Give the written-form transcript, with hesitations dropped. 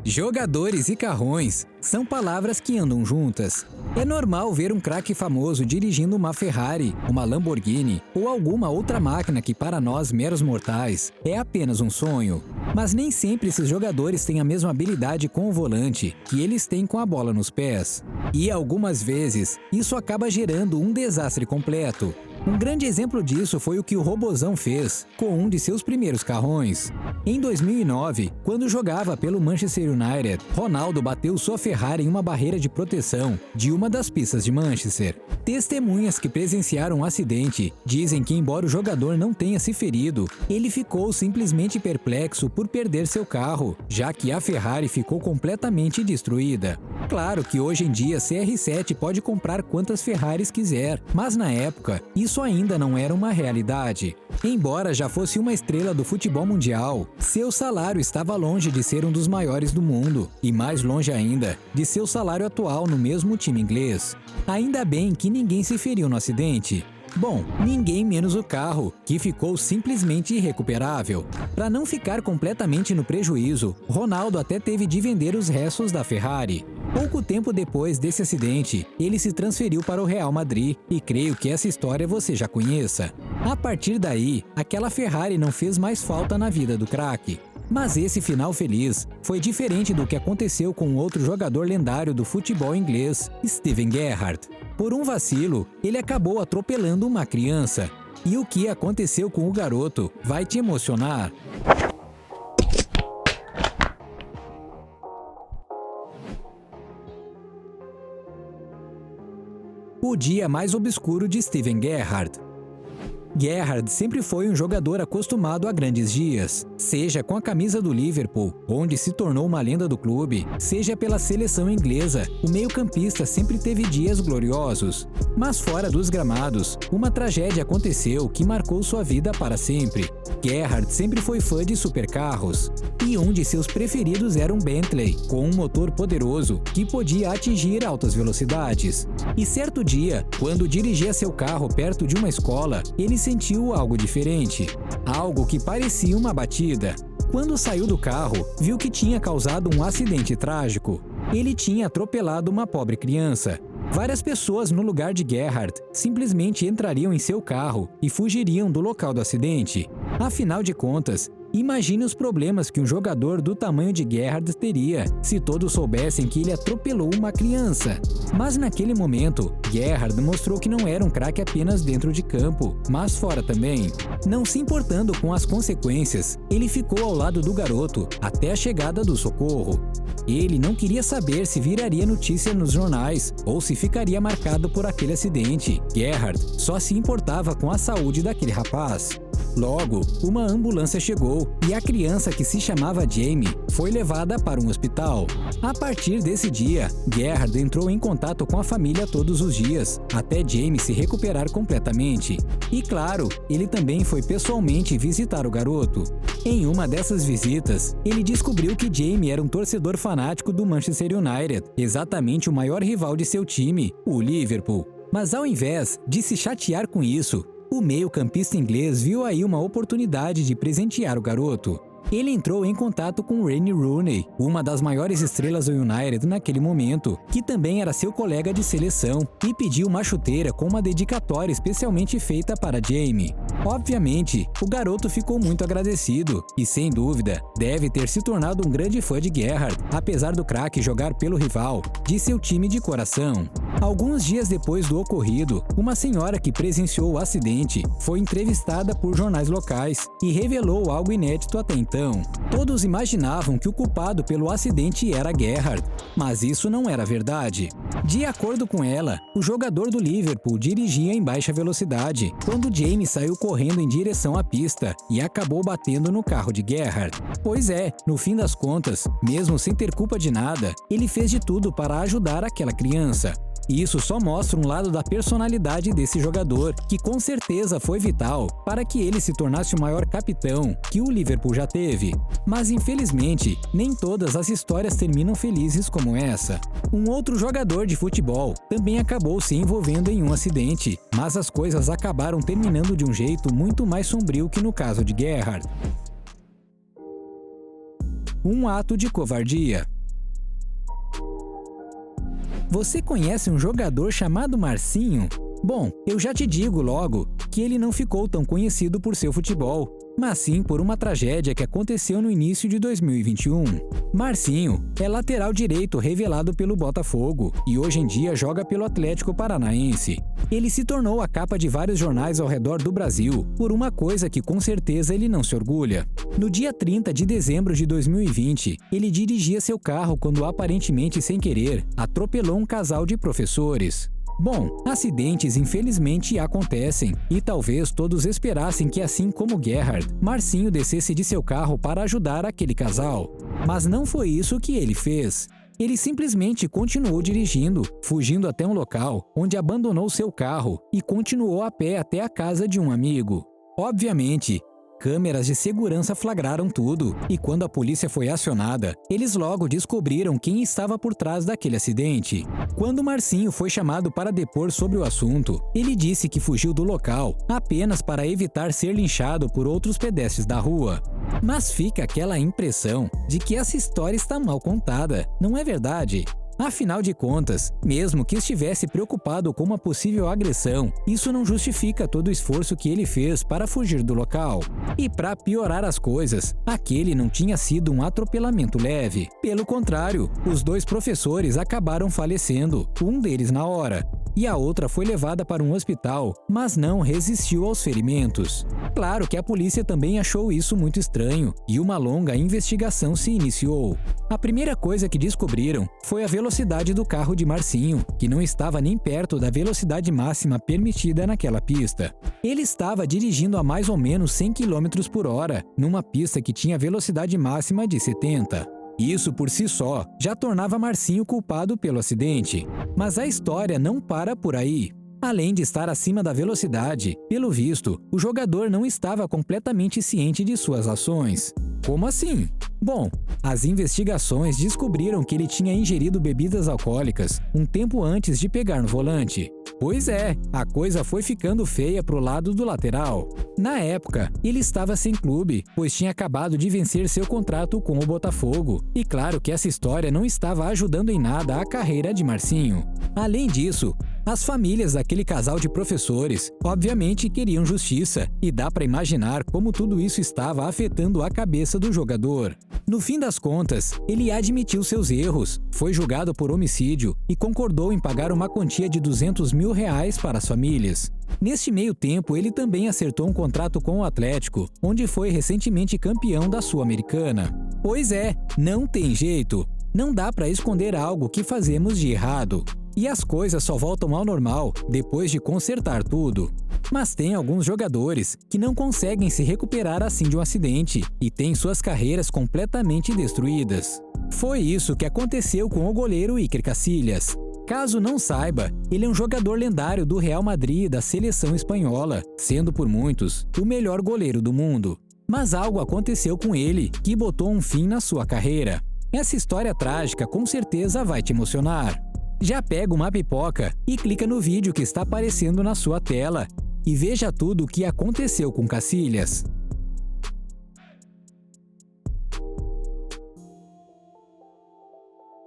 Jogadores e carrões são palavras que andam juntas. É normal ver um craque famoso dirigindo uma Ferrari, uma Lamborghini ou alguma outra máquina que para nós meros mortais é apenas um sonho. Mas nem sempre esses jogadores têm a mesma habilidade com o volante que eles têm com a bola nos pés. E algumas vezes isso acaba gerando um desastre completo. Um grande exemplo disso foi o que o Robozão fez com um de seus primeiros carrões. Em 2009, quando jogava pelo Manchester United, Ronaldo bateu sua Ferrari em uma barreira de proteção de uma das pistas de Manchester. Testemunhas que presenciaram o acidente dizem que, embora o jogador não tenha se ferido, ele ficou simplesmente perplexo por perder seu carro, já que a Ferrari ficou completamente destruída. Claro que hoje em dia CR7 pode comprar quantas Ferraris quiser, mas na época isso ainda não era uma realidade. Embora já fosse uma estrela do futebol mundial, seu salário estava longe de ser um dos maiores do mundo, e mais longe ainda de seu salário atual no mesmo time inglês. Ainda bem que ninguém se feriu no acidente. Bom, ninguém menos o carro, que ficou simplesmente irrecuperável. Para não ficar completamente no prejuízo, Ronaldo até teve de vender os restos da Ferrari. Pouco tempo depois desse acidente, ele se transferiu para o Real Madrid e creio que essa história você já conheça. A partir daí, aquela Ferrari não fez mais falta na vida do craque. Mas esse final feliz foi diferente do que aconteceu com outro jogador lendário do futebol inglês, Steven Gerrard. Por um vacilo, ele acabou atropelando uma criança. E o que aconteceu com o garoto vai te emocionar. O dia mais obscuro de Steven Gerrard. Gerrard sempre foi um jogador acostumado a grandes dias, seja com a camisa do Liverpool, onde se tornou uma lenda do clube, seja pela seleção inglesa, o meio-campista sempre teve dias gloriosos. Mas fora dos gramados, uma tragédia aconteceu que marcou sua vida para sempre. Gerrard sempre foi fã de supercarros, e um de seus preferidos era um Bentley, com um motor poderoso que podia atingir altas velocidades. E certo dia, quando dirigia seu carro perto de uma escola, ele sentiu algo diferente, algo que parecia uma batida. Quando saiu do carro, viu que tinha causado um acidente trágico. Ele tinha atropelado uma pobre criança. Várias pessoas no lugar de Gerrard simplesmente entrariam em seu carro e fugiriam do local do acidente. Afinal de contas, imagine os problemas que um jogador do tamanho de Gerrard teria se todos soubessem que ele atropelou uma criança. Mas naquele momento, Gerrard mostrou que não era um craque apenas dentro de campo, mas fora também. Não se importando com as consequências, ele ficou ao lado do garoto até a chegada do socorro. Ele não queria saber se viraria notícia nos jornais ou se ficaria marcado por aquele acidente. Gerrard só se importava com a saúde daquele rapaz. Logo, uma ambulância chegou e a criança, que se chamava Jamie, foi levada para um hospital. A partir desse dia, Gerrard entrou em contato com a família todos os dias, até Jamie se recuperar completamente. E claro, ele também foi pessoalmente visitar o garoto. Em uma dessas visitas, ele descobriu que Jamie era um torcedor fanático do Manchester United, exatamente o maior rival de seu time, o Liverpool. Mas ao invés de se chatear com isso, o meio-campista inglês viu aí uma oportunidade de presentear o garoto. Ele entrou em contato com Wayne Rooney, uma das maiores estrelas do United naquele momento, que também era seu colega de seleção, e pediu uma chuteira com uma dedicatória especialmente feita para Jamie. Obviamente, o garoto ficou muito agradecido e, sem dúvida, deve ter se tornado um grande fã de Gerrard, apesar do craque jogar pelo rival de seu time de coração. Alguns dias depois do ocorrido, uma senhora que presenciou o acidente foi entrevistada por jornais locais e revelou algo inédito até então. Todos imaginavam que o culpado pelo acidente era Gerrard, mas isso não era verdade. De acordo com ela, o jogador do Liverpool dirigia em baixa velocidade quando Jamie saiu correndo em direção à pista e acabou batendo no carro de Gerrard. Pois é, no fim das contas, mesmo sem ter culpa de nada, ele fez de tudo para ajudar aquela criança. E isso só mostra um lado da personalidade desse jogador, que com certeza foi vital para que ele se tornasse o maior capitão que o Liverpool já teve. Mas infelizmente, nem todas as histórias terminam felizes como essa. Um outro jogador de futebol também acabou se envolvendo em um acidente, mas as coisas acabaram terminando de um jeito muito mais sombrio que no caso de Gerrard. um ato de covardia. Você conhece um jogador chamado Marcinho? Bom, eu já te digo logo que ele não ficou tão conhecido por seu futebol, mas sim por uma tragédia que aconteceu no início de 2021. Marcinho é lateral direito revelado pelo Botafogo e hoje em dia joga pelo Atlético Paranaense. Ele se tornou a capa de vários jornais ao redor do Brasil por uma coisa que com certeza ele não se orgulha. No dia 30 de dezembro de 2020, ele dirigia seu carro quando aparentemente sem querer atropelou um casal de professores. Bom, acidentes infelizmente acontecem, e talvez todos esperassem que assim como Gerhard, Marcinho descesse de seu carro para ajudar aquele casal. Mas não foi isso que ele fez. Ele simplesmente continuou dirigindo, fugindo até um local, onde abandonou seu carro e continuou a pé até a casa de um amigo. Obviamente, câmeras de segurança flagraram tudo, e quando a polícia foi acionada, eles logo descobriram quem estava por trás daquele acidente. Quando Marcinho foi chamado para depor sobre o assunto, ele disse que fugiu do local apenas para evitar ser linchado por outros pedestres da rua. Mas fica aquela impressão de que essa história está mal contada, não é verdade? Afinal de contas, mesmo que estivesse preocupado com uma possível agressão, isso não justifica todo o esforço que ele fez para fugir do local. E para piorar as coisas, aquele não tinha sido um atropelamento leve. Pelo contrário, os dois professores acabaram falecendo, um deles na hora, e a outra foi levada para um hospital, mas não resistiu aos ferimentos. Claro que a polícia também achou isso muito estranho, e uma longa investigação se iniciou. A primeira coisa que descobriram foi a velocidade do carro de Marcinho, que não estava nem perto da velocidade máxima permitida naquela pista. Ele estava dirigindo a mais ou menos 100 km por hora, numa pista que tinha velocidade máxima de 70. Isso por si só já tornava Marcinho culpado pelo acidente. Mas a história não para por aí. Além de estar acima da velocidade, pelo visto, o jogador não estava completamente ciente de suas ações. Como assim? Bom, as investigações descobriram que ele tinha ingerido bebidas alcoólicas um tempo antes de pegar no volante. Pois é, a coisa foi ficando feia pro lado do lateral. Na época, ele estava sem clube, pois tinha acabado de vencer seu contrato com o Botafogo. E claro que essa história não estava ajudando em nada a carreira de Marcinho. Além disso, as famílias daquele casal de professores, obviamente, queriam justiça, e dá para imaginar como tudo isso estava afetando a cabeça do jogador. No fim das contas, ele admitiu seus erros, foi julgado por homicídio e concordou em pagar uma quantia de R$200 mil para as famílias. Neste meio tempo, ele também acertou um contrato com o Atlético, onde foi recentemente campeão da Sul-Americana. Pois é, não tem jeito. Não dá para esconder algo que fazemos de errado. E as coisas só voltam ao normal depois de consertar tudo. Mas tem alguns jogadores que não conseguem se recuperar assim de um acidente e têm suas carreiras completamente destruídas. Foi isso que aconteceu com o goleiro Iker Casillas. Caso não saiba, ele é um jogador lendário do Real Madrid e da seleção espanhola, sendo por muitos o melhor goleiro do mundo. Mas algo aconteceu com ele que botou um fim na sua carreira. Essa história trágica com certeza vai te emocionar. Já pega uma pipoca e clica no vídeo que está aparecendo na sua tela e veja tudo o que aconteceu com Casillas.